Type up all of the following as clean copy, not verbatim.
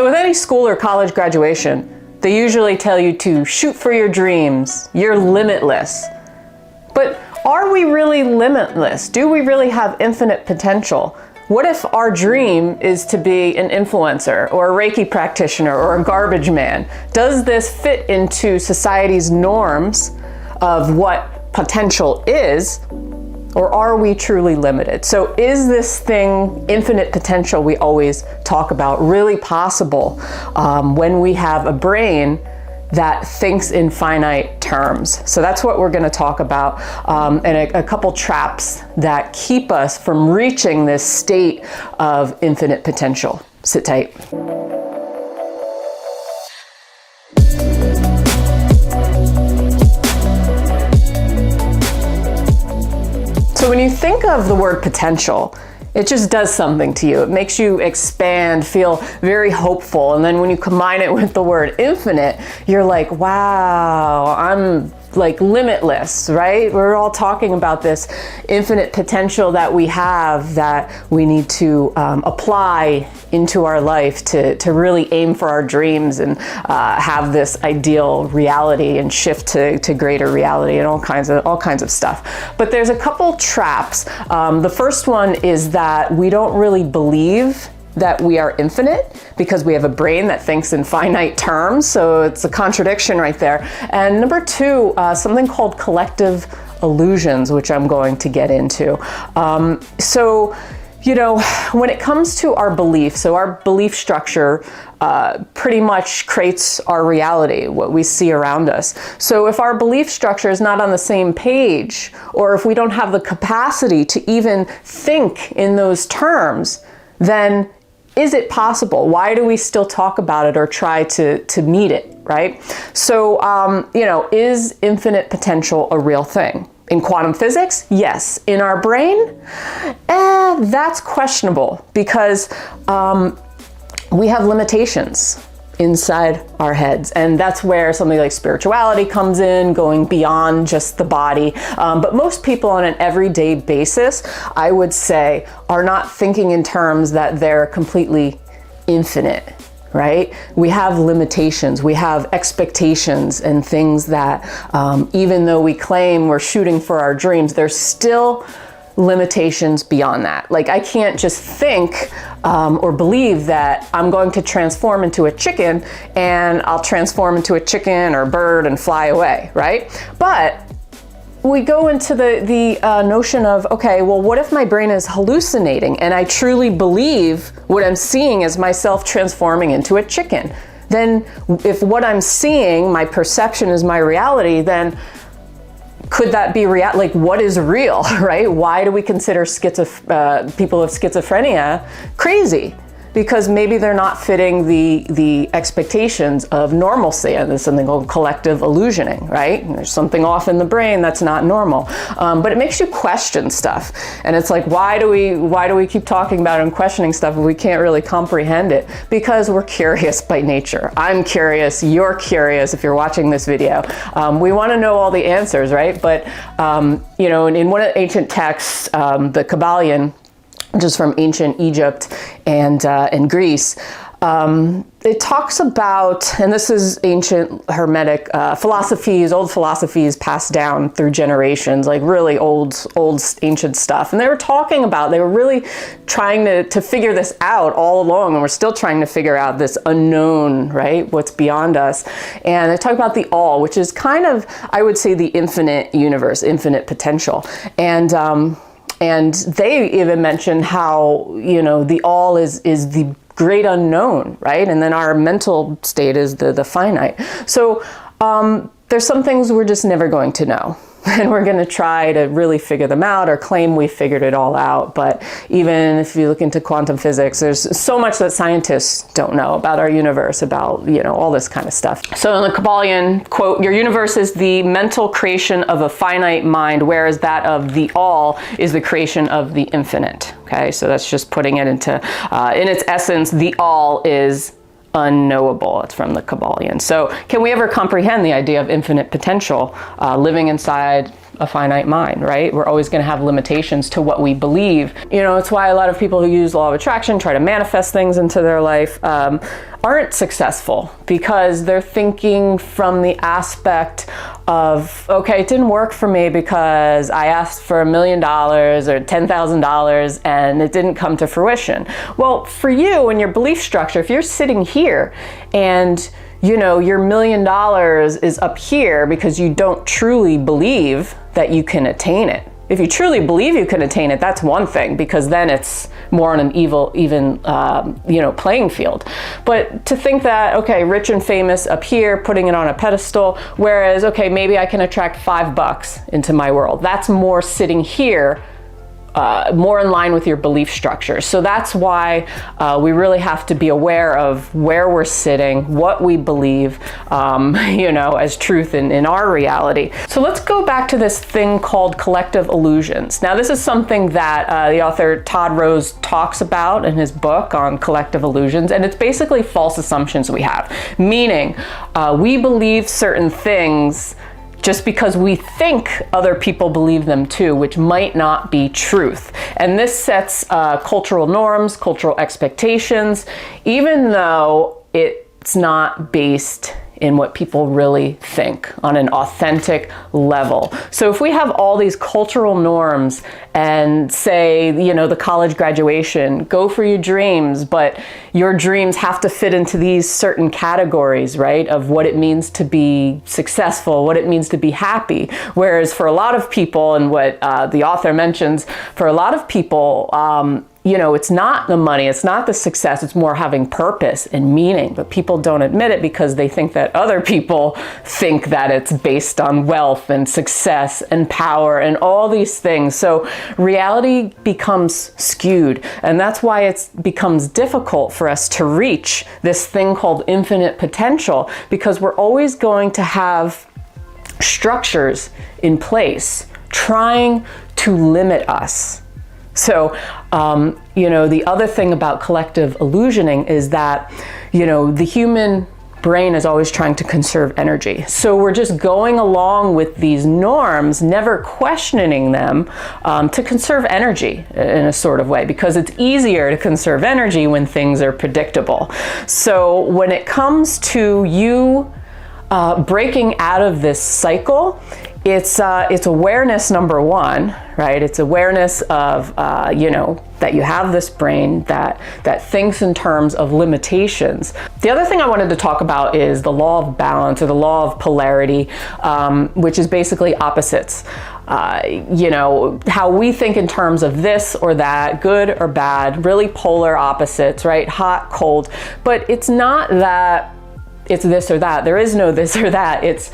So with any school or college graduation, they usually tell you to shoot for your dreams. You're limitless. But are we really limitless? Do we really have infinite potential? What if our dream is to be an influencer or a Reiki practitioner or a garbage man? Does this fit into society's norms of what potential is, or are we truly limited? So is this thing, infinite potential we always talk about, really possible when we have a brain that thinks in finite terms? So that's what we're going to talk about, and a couple traps that keep us from reaching this state of infinite potential. Sit tight. So when you think of the word potential, it just does something to you. It makes you expand, feel very hopeful. And then when you combine it with the word infinite, you're like, wow, I'm like limitless, right? We're all talking about this infinite potential that we have that we need to apply into our life to really aim for our dreams and have this ideal reality and shift to greater reality and all kinds of stuff. But there's a couple traps. The first one is that we don't really believe that we are infinite because we have a brain that thinks in finite terms. So it's a contradiction right there. And number two, something called collective illusions, which I'm going to get into. So, you know, when it comes to our belief, so our belief structure pretty much creates our reality, what we see around us. So if our belief structure is not on the same page, or if we don't have the capacity to even think in those terms, then is it possible? Why do we still talk about it or try to meet it, right? So, you know, is infinite potential a real thing? In quantum physics, yes. In our brain, that's questionable because we have limitations inside our heads. And that's where something like spirituality comes in, going beyond just the body. But most people on an everyday basis, I would say, are not thinking in terms that they're completely infinite, right? We have limitations, we have expectations and things that even though we claim we're shooting for our dreams, there's still limitations beyond that. Like I can't just think or believe that I'm going to transform into a chicken and I'll transform into a chicken or bird and fly away, right? But we go into the notion of, okay, well, what if my brain is hallucinating and I truly believe what I'm seeing is myself transforming into a chicken? Then if what I'm seeing, my perception is my reality, then could that be real? Like, what is real, right? Why do we consider people with schizophrenia crazy? Because maybe they're not fitting the expectations of normalcy, and there's something called collective illusioning, right? And there's something off in the brain that's not normal, but it makes you question stuff, and it's like, why do we keep talking about it and questioning stuff if we can't really comprehend it? Because we're curious by nature. I'm curious. You're curious. If you're watching this video, we want to know all the answers, right? But you know, in one of the ancient texts, the Kabbalion, which is from ancient Egypt and Greece, it talks about, and this is ancient Hermetic philosophies, old philosophies passed down through generations, like really old ancient stuff. And they were really trying to figure this out all along, and we're still trying to figure out this unknown, right? What's beyond us. And they talk about the all, which is kind of, I would say, the infinite universe, infinite potential. And they even mention how, you know, the all is the great unknown, right? And then our mental state is the finite. So there's some things we're just never going to know. And we're going to try to really figure them out or claim we figured it all out. But even if you look into quantum physics, there's so much that scientists don't know about our universe, about, you know, all this kind of stuff. So in the Kabbalion, quote, "Your universe is the mental creation of a finite mind, whereas that of the all is the creation of the infinite." Okay, so that's just putting it into, in its essence, the all is unknowable. It's from the Kabbalion. So can we ever comprehend the idea of infinite potential living inside a finite mind, right? We're always going to have limitations to what we believe. You know, it's why a lot of people who use law of attraction, try to manifest things into their life, aren't successful, because they're thinking from the aspect of, okay, it didn't work for me because I asked for $1 million or $10,000 and it didn't come to fruition. Well, for you and your belief structure, if you're sitting here and you know, your $1 million is up here because you don't truly believe that you can attain it. If you truly believe you can attain it, that's one thing, because then it's more on an even playing field. But to think that, okay, rich and famous up here, putting it on a pedestal, whereas, okay, maybe I can attract $5 into my world. That's more sitting here, more in line with your belief structure. So that's why we really have to be aware of where we're sitting, what we believe, as truth in our reality. So let's go back to this thing called collective illusions. Now, this is something that the author Todd Rose talks about in his book on collective illusions, and it's basically false assumptions we have, meaning we believe certain things just because we think other people believe them too, which might not be truth. And this sets cultural norms, cultural expectations, even though it's not based in what people really think on an authentic level. So if we have all these cultural norms and say, you know, the college graduation, go for your dreams, but your dreams have to fit into these certain categories, right? Of what it means to be successful, what it means to be happy. Whereas for a lot of people, and what the author mentions, for a lot of people, it's not the money, it's not the success, it's more having purpose and meaning. But people don't admit it because they think that other people think that it's based on wealth and success and power and all these things. So reality becomes skewed. And that's why it becomes difficult for us to reach this thing called infinite potential, because we're always going to have structures in place trying to limit us. So, the other thing about collective illusioning is that, the human brain is always trying to conserve energy. So we're just going along with these norms, never questioning them, to conserve energy in a sort of way, because it's easier to conserve energy when things are predictable. So when it comes to you breaking out of this cycle, it's awareness, number one, right? It's awareness of, that you have this brain that thinks in terms of limitations. The other thing I wanted to talk about is the law of balance, or the law of polarity, which is basically opposites. How we think in terms of this or that, good or bad, really polar opposites, right? Hot, cold. But it's not that it's this or that. There is no this or that. It's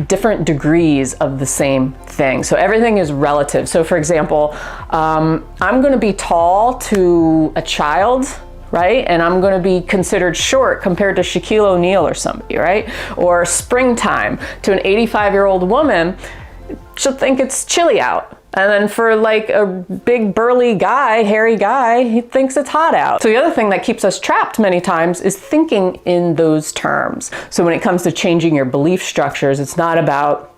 different degrees of the same thing. So everything is relative. So for example, I'm going to be tall to a child, right? And I'm going to be considered short compared to Shaquille O'Neal or somebody, right? Or springtime to an 85-year-old woman, she'll think it's chilly out. And then for like a big burly guy, hairy guy, he thinks it's hot out. So the other thing that keeps us trapped many times is thinking in those terms. So when it comes to changing your belief structures, it's not about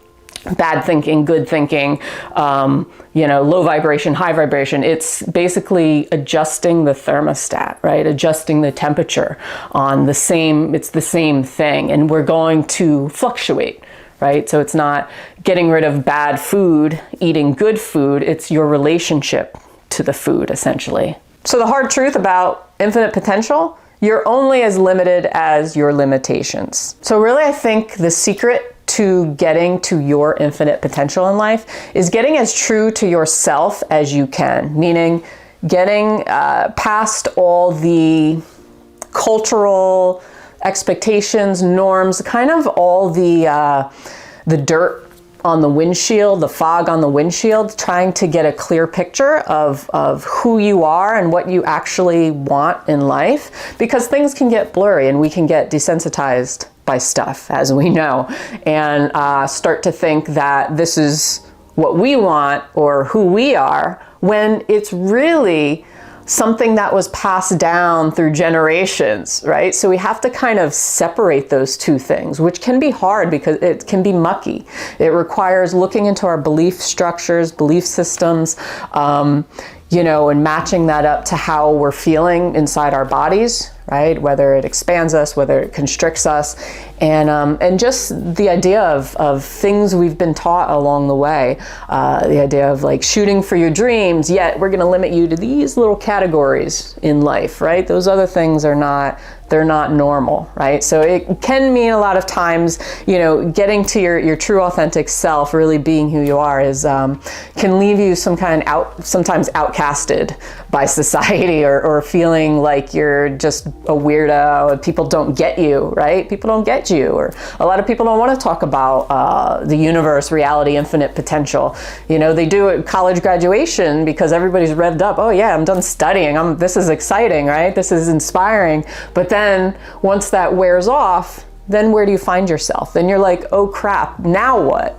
bad thinking, good thinking, low vibration, high vibration. It's basically adjusting the thermostat, right? Adjusting the temperature on it's the same thing. And we're going to fluctuate, right? So it's not getting rid of bad food, eating good food. It's your relationship to the food, essentially. So the hard truth about infinite potential, you're only as limited as your limitations. So really, I think the secret to getting to your infinite potential in life is getting as true to yourself as you can, meaning getting past all the cultural expectations, norms, kind of all the dirt on the windshield, the fog on the windshield, trying to get a clear picture of who you are and what you actually want in life, because things can get blurry and we can get desensitized by stuff, as we know, and start to think that this is what we want or who we are, when it's really something that was passed down through generations, right? So we have to kind of separate those two things, which can be hard because it can be mucky. It requires looking into our belief structures, belief systems, you know, and matching that up to how we're feeling inside our bodies, right? Whether it expands us, whether it constricts us, and just the idea of things we've been taught along the way. The idea of like shooting for your dreams, yet we're going to limit you to these little categories in life, right? Those other things are not, they're not normal, right? So it can mean a lot of times, you know, getting to your true authentic self, really being who you are, is can leave you sometimes outcasted by society, or feeling like you're just a weirdo. People don't get you, right? People don't get you, or a lot of people don't want to talk about the universe, reality, infinite potential. You know, they do at college graduation because everybody's revved up. Oh yeah, I'm done studying. This is exciting, right? This is inspiring. But then once that wears off, then where do you find yourself? Then you're like, oh crap, now what?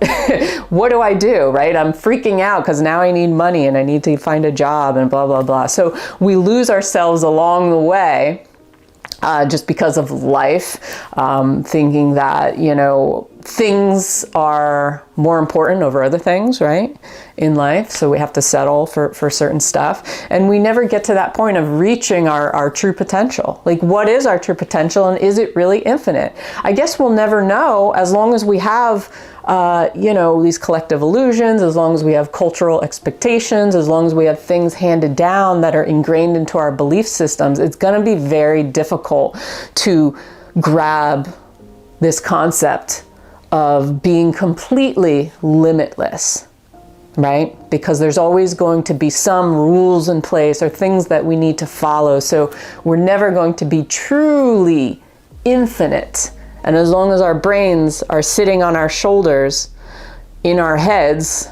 What do I do, right? I'm freaking out because now I need money and I need to find a job and blah, blah, blah. So we lose ourselves along the way just because of life, thinking that, you know, things are more important over other things, right, in life. So we have to settle for certain stuff. And we never get to that point of reaching our true potential. Like, what is our true potential, and is it really infinite? I guess we'll never know as long as we have, you know, these collective illusions, as long as we have cultural expectations, as long as we have things handed down that are ingrained into our belief systems. It's going to be very difficult to grab this concept of being completely limitless, right? Because there's always going to be some rules in place or things that we need to follow. So we're never going to be truly infinite. And as long as our brains are sitting on our shoulders, in our heads,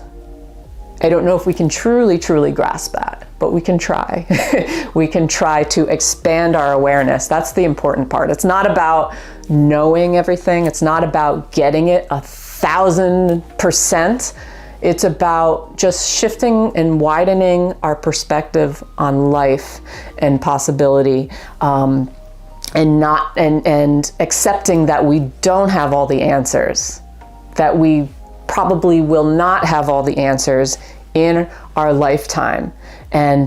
I don't know if we can truly grasp that, but we can try. We can try to expand our awareness. That's the important part. It's not about knowing everything. It's not about getting it 1000%. It's about just shifting and widening our perspective on life and possibility, and accepting that we don't have all the answers, that we probably will not have all the answers in our lifetime, and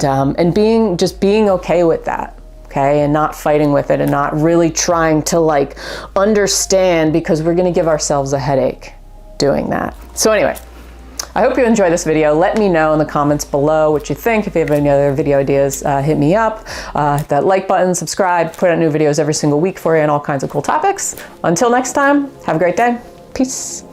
being okay with that. Okay, and not fighting with it, and not really trying to like understand, because we're going to give ourselves a headache doing that. So anyway, I hope you enjoy this video. Let me know in the comments below what you think. If you have any other video ideas, hit me up. That like button, subscribe, put out new videos every single week for you on all kinds of cool topics. Until next time, have a great day. Peace.